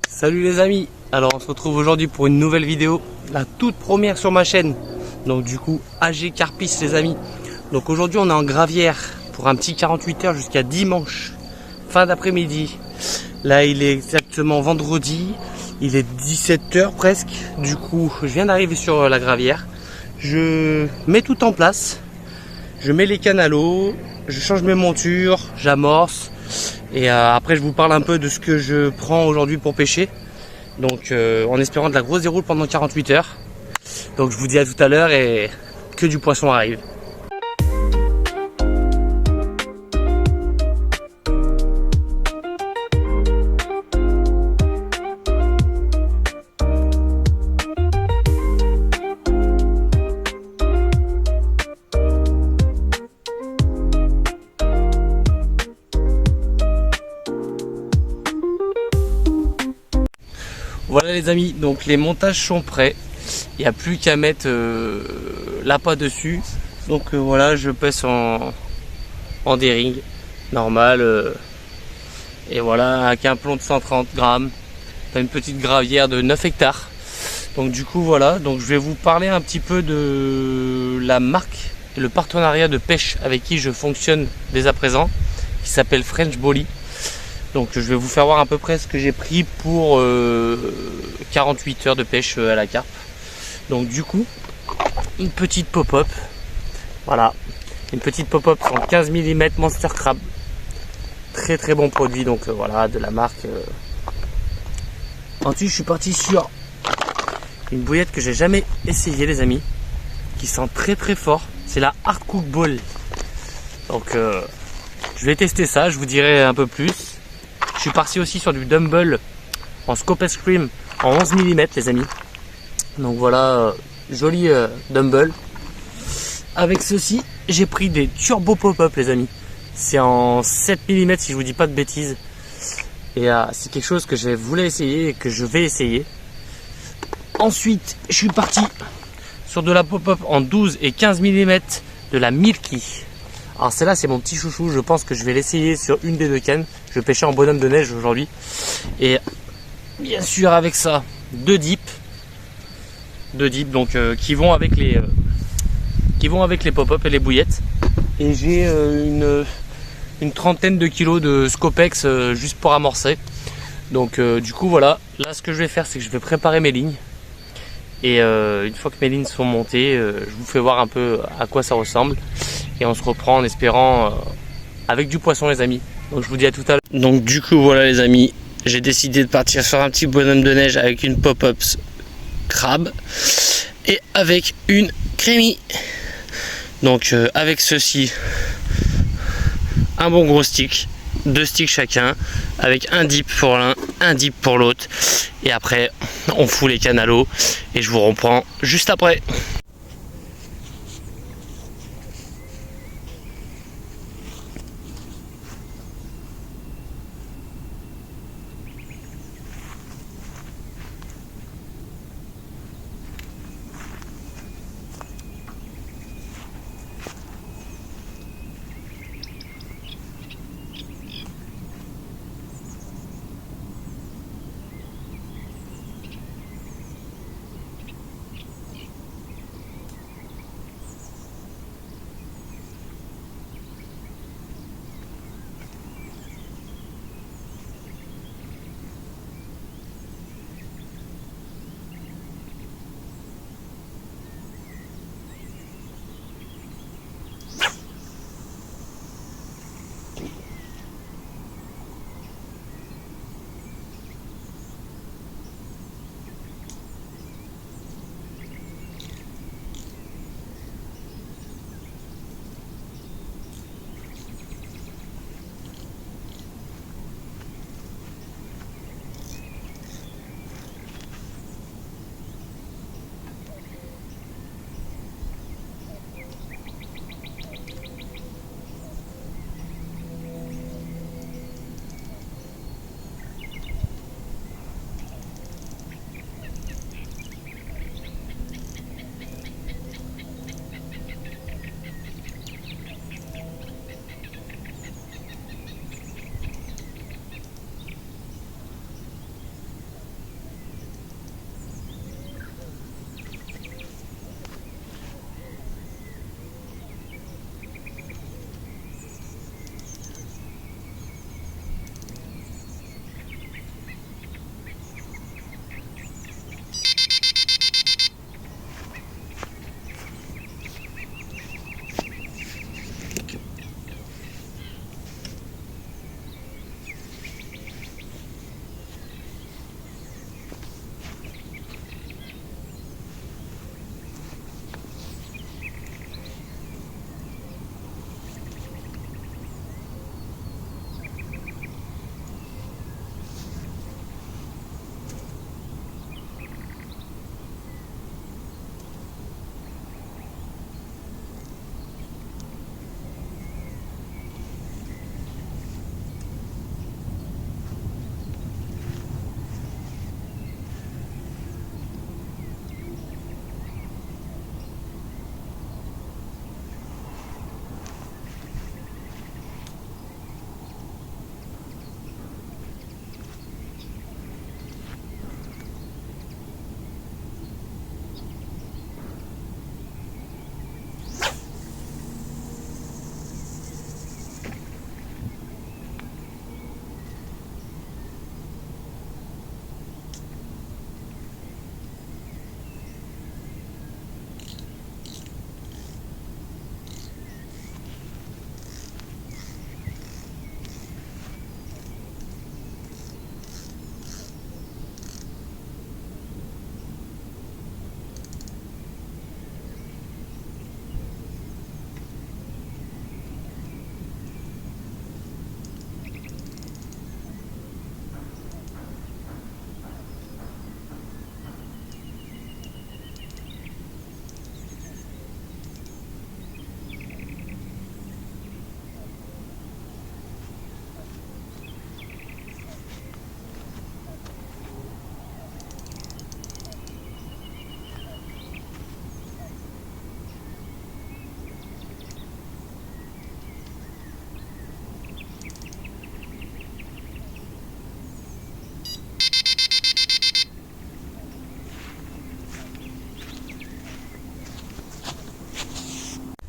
Salut les amis, alors on se retrouve aujourd'hui pour une nouvelle vidéo, la toute première sur ma chaîne. Donc du coup AG Carpis les amis. Donc aujourd'hui on est en gravière pour un petit 48 heures jusqu'à dimanche, fin d'après-midi. Là il est exactement vendredi, il est 17 heures presque. Du coup je viens d'arriver sur la gravière. Je mets tout en place, je mets les canalos, je change mes montures, j'amorce. Et après je vous parle un peu de ce que je prends aujourd'hui pour pêcher. Donc en espérant de la grosse déroule pendant 48 heures. Donc je vous dis à tout à l'heure et que du poisson arrive. Voilà les amis, donc les montages sont prêts. Il n'y a plus qu'à mettre l'appât dessus. Donc voilà, je pèse en D-ring normal. Et voilà, avec un plomb de 130 grammes. T'as une petite gravière de 9 hectares. Donc du coup voilà, donc je vais vous parler un petit peu de la marque et le partenariat de pêche avec qui je fonctionne dès à présent, qui s'appelle French Bolly. Donc je vais vous faire voir à peu près ce que j'ai pris pour 48 heures de pêche à la carpe. Donc du coup, une petite pop-up. Voilà, une petite pop-up 115 mm Monster Crab. Très très bon produit, donc voilà, de la marque. Ensuite je suis parti sur une bouillette que j'ai jamais essayé les amis, qui sent très très fort. C'est la Hard Cook Ball. Donc je vais tester ça, je vous dirai un peu plus. Je suis parti aussi sur du Dumble en Scope Scream en 11 mm les amis. Donc voilà, joli Dumble. Avec ceci, j'ai pris des Turbo Pop-Up les amis. C'est en 7 mm si je vous dis pas de bêtises. Et c'est quelque chose que je voulais essayer et que je vais essayer. Ensuite, je suis parti sur de la Pop-Up en 12 et 15 mm de la Milky. Alors celle-là c'est mon petit chouchou, je pense que je vais l'essayer sur une des deux cannes. Je pêchais en bonhomme de neige aujourd'hui. Et bien sûr avec ça, deux dips donc qui vont avec les pop-up et les bouillettes. Et j'ai une trentaine de kilos de Scopex juste pour amorcer. Donc du coup voilà, là ce que je vais faire c'est que je vais préparer mes lignes. Et une fois que mes lignes sont montées, je vous fais voir un peu à quoi ça ressemble. Et on se reprend en espérant avec du poisson les amis. Donc je vous dis à tout à l'heure. Donc du coup voilà les amis, j'ai décidé de partir sur un petit bonhomme de neige avec une pop-up crabe et avec une crémie. Donc avec ceci, un bon gros stick, deux sticks chacun, avec un dip pour l'un, un dip pour l'autre. Et après on fout les canalos et je vous reprends juste après.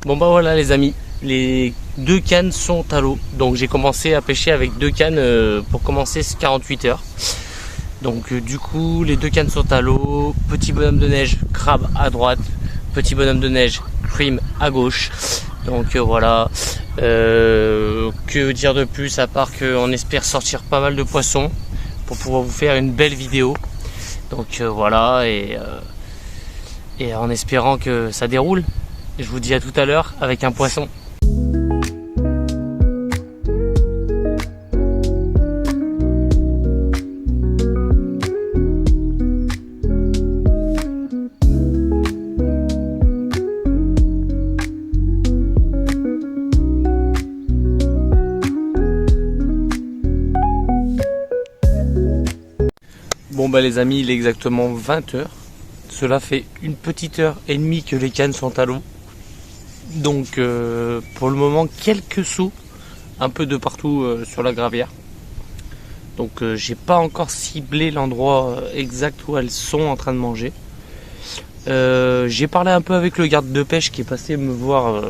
Bon bah voilà les amis, les 2 cannes sont à l'eau. Donc j'ai commencé à pêcher avec 2 cannes pour commencer ces 48 heures. Donc du coup les 2 cannes sont à l'eau. Petit bonhomme de neige, crabe à droite. Petit bonhomme de neige, cream à gauche. Donc voilà, que dire de plus à part qu'on espère sortir pas mal de poissons pour pouvoir vous faire une belle vidéo. Donc voilà, et en espérant que ça déroule. Je vous dis à tout à l'heure avec un poisson. Bon bah les amis, il est exactement 20 h. Cela fait une petite heure et demie que les cannes sont à l'eau. Donc pour le moment quelques sauts un peu de partout sur la gravière. Donc j'ai pas encore ciblé l'endroit exact où elles sont en train de manger. J'ai parlé un peu avec le garde de pêche qui est passé me voir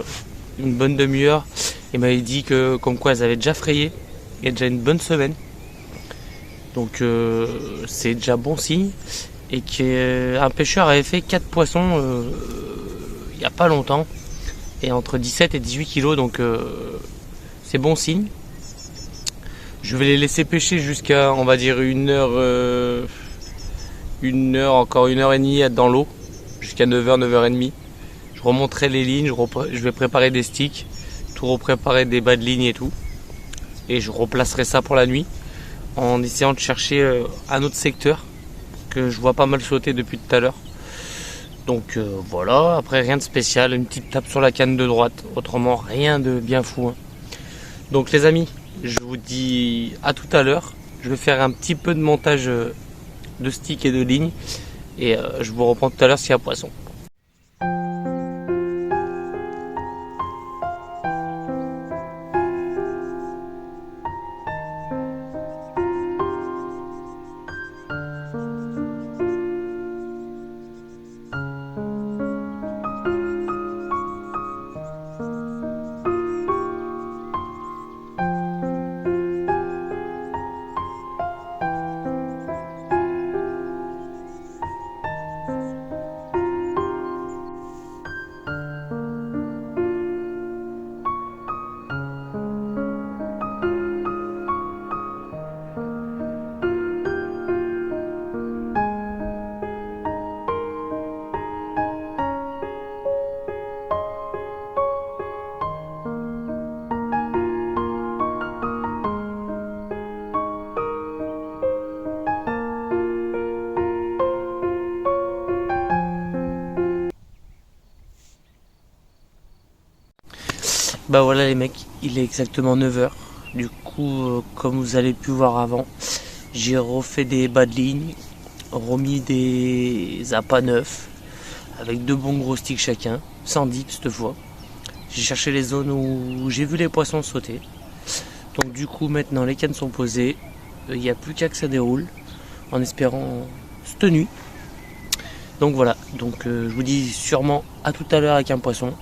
une bonne demi-heure et m'avait dit que comme quoi elles avaient déjà frayé il y a déjà une bonne semaine. Donc c'est déjà bon signe. Et qu'un pêcheur avait fait 4 poissons il n'y a pas longtemps. Et entre 17 et 18 kilos, donc c'est bon signe. Je vais les laisser pêcher jusqu'à, on va dire, une heure, encore 1 h 30 dans l'eau, jusqu'à 9 h, 9 h 30. Je remonterai les lignes, je vais préparer des sticks, tout repréparer des bas de ligne et tout. Et je replacerai ça pour la nuit, en essayant de chercher un autre secteur, que je vois pas mal sauter depuis tout à l'heure. Donc voilà, après rien de spécial, une petite tape sur la canne de droite, autrement rien de bien fou. Hein. Donc les amis, je vous dis à tout à l'heure. Je vais faire un petit peu de montage de stick et de ligne et je vous reprends tout à l'heure s'il y a poisson. Bah voilà les mecs, il est exactement 9 h. Du coup, comme vous avez pu voir avant, j'ai refait des bas de ligne, remis des appâts neufs, avec 2 bons gros sticks chacun, sans dip cette fois. J'ai cherché les zones où j'ai vu les poissons sauter. Donc du coup maintenant les cannes sont posées, il n'y a plus qu'à que ça déroule, en espérant cette nuit. Donc voilà, donc je vous dis sûrement à tout à l'heure avec un poisson.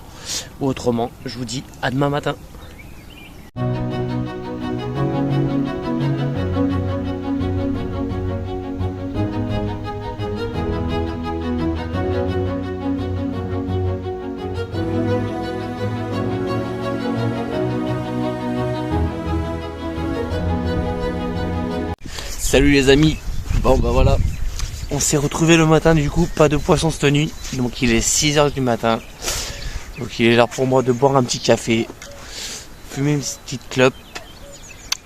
Ou autrement, je vous dis à demain matin. Salut les amis. Bon bah voilà, on s'est retrouvé le matin du coup, pas de poisson cette nuit. Donc il est 6 h du matin. Donc il est l'heure pour moi de boire un petit café, fumer une petite clope,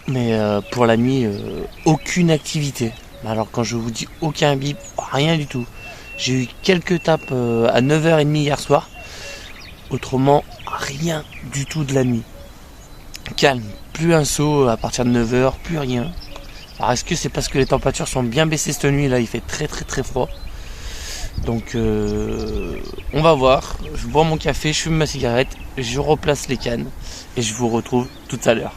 mais pour la nuit, aucune activité. Alors quand je vous dis aucun bip, rien du tout. J'ai eu quelques tapes à 9 h 30 hier soir, autrement rien du tout de la nuit. Calme, plus un saut à partir de 9 h, plus rien. Alors est-ce que c'est parce que les températures sont bien baissées cette nuit, là il fait très très très froid. Donc on va voir, je bois mon café, je fume ma cigarette, je replace les cannes et je vous retrouve tout à l'heure.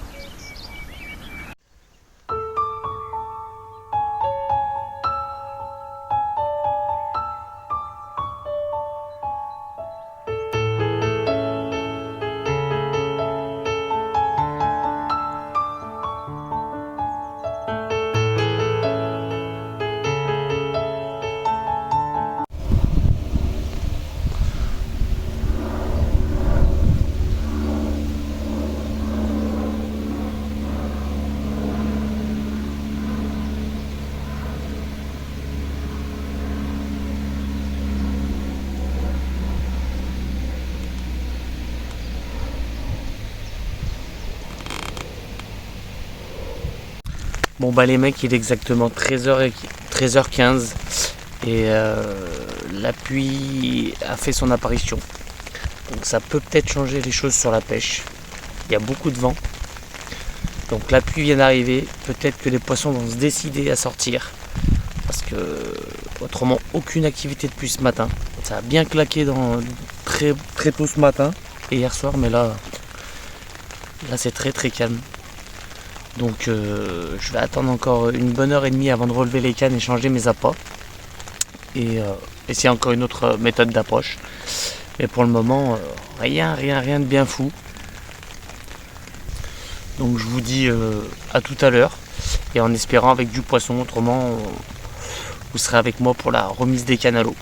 Bon bah les mecs, il est exactement 13h15 et la pluie a fait son apparition. Donc ça peut peut-être changer les choses sur la pêche. Il y a beaucoup de vent. Donc la pluie vient d'arriver. Peut-être que les poissons vont se décider à sortir. Parce que autrement aucune activité de pluie ce matin. Ça a bien claqué très tôt ce matin et hier soir, mais là c'est très très calme. Donc je vais attendre encore une bonne heure et demie avant de relever les cannes et changer mes appâts. Et essayer encore une autre méthode d'approche. Mais pour le moment, rien de bien fou. Donc je vous dis à tout à l'heure. Et en espérant avec du poisson, autrement vous serez avec moi pour la remise des cannes à l'eau.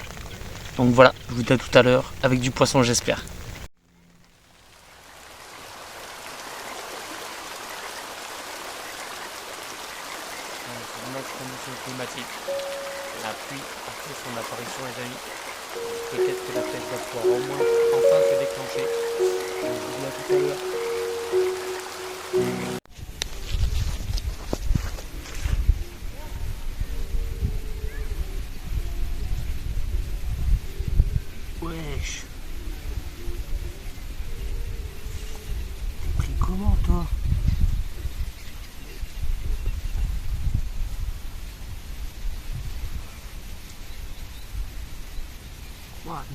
Donc voilà, je vous dis à tout à l'heure avec du poisson, j'espère. Conditions climatiques. La pluie a fait son apparition, les amis. Peut-être que la pêche va pouvoir au moins enfin se déclencher. Donc, je vous dis à tout à l'heure. Wesh. T'es pris comment toi?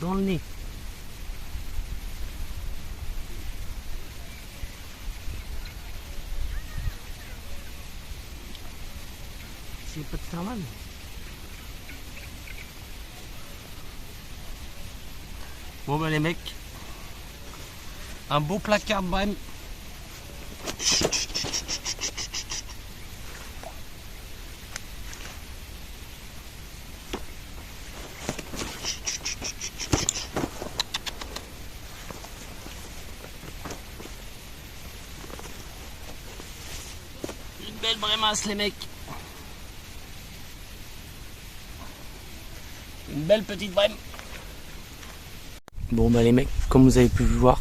Dans le nez. C'est pas de faire mal. Bon bah les mecs, un beau placard de brème. Belle brémasse les mecs. Une belle petite brème. Bon bah les mecs, comme vous avez pu voir,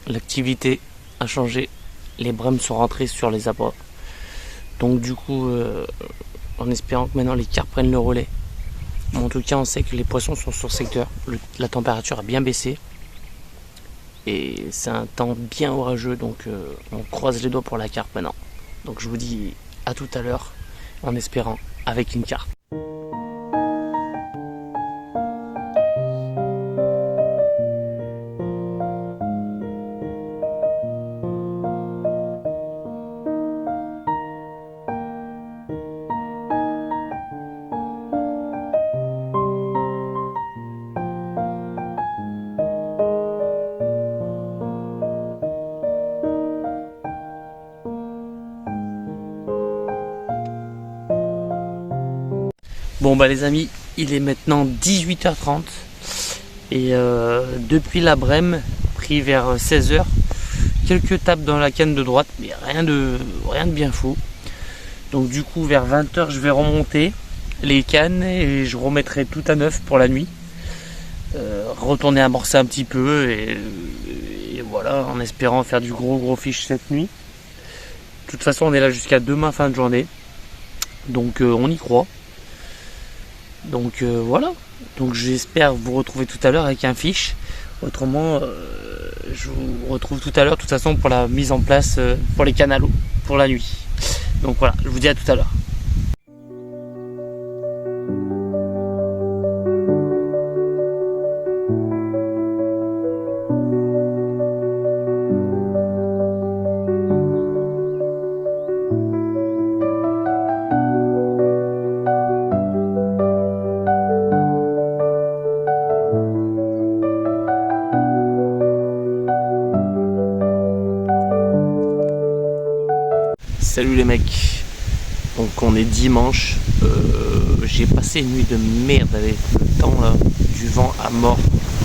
l'activité a changé. Les brèmes sont rentrées sur les appâts. Donc du coup, en espérant que maintenant les carpes prennent le relais. Mais en tout cas, on sait que les poissons sont sur secteur. La température a bien baissé. Et c'est un temps bien orageux, donc on croise les doigts pour la carpe maintenant. Donc je vous dis à tout à l'heure, en espérant avec une carpe. Bon bah les amis, il est maintenant 18h30 et depuis la brème, pris vers 16h, quelques tapes dans la canne de droite, mais rien de bien fou. Donc du coup vers 20h je vais remonter les cannes et je remettrai tout à neuf pour la nuit. Retourner amorcer un petit peu et voilà, en espérant faire du gros fiche cette nuit. De toute façon on est là jusqu'à demain fin de journée, donc on y croit. Donc voilà, donc j'espère vous retrouver tout à l'heure avec un fiche. Autrement, je vous retrouve tout à l'heure, de toute façon, pour la mise en place pour les cannes à l'eau, pour la nuit. Donc voilà, je vous dis à tout à l'heure. Salut les mecs, donc on est dimanche, j'ai passé une nuit de merde avec le temps là, du vent à mort,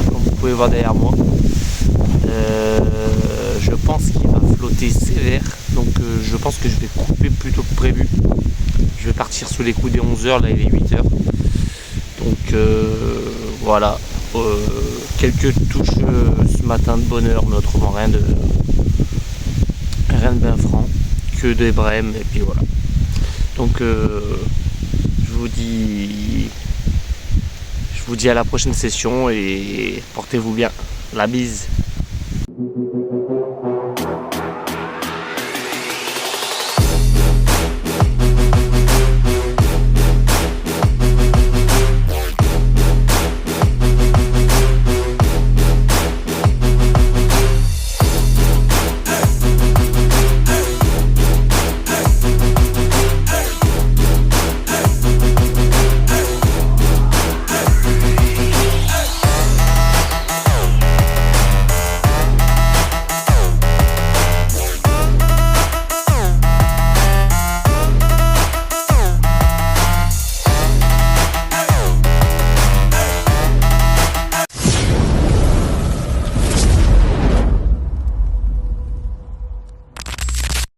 comme vous pouvez voir derrière moi. Je pense qu'il va flotter sévère, donc je pense que je vais couper plus tôt que prévu. Je vais partir sous les coups des 11h, là il est 8h. Donc voilà, quelques touches ce matin de bonheur, mais autrement rien de bien franc. Que des brèmes et puis voilà. Donc je vous dis à la prochaine session et portez-vous bien. La bise.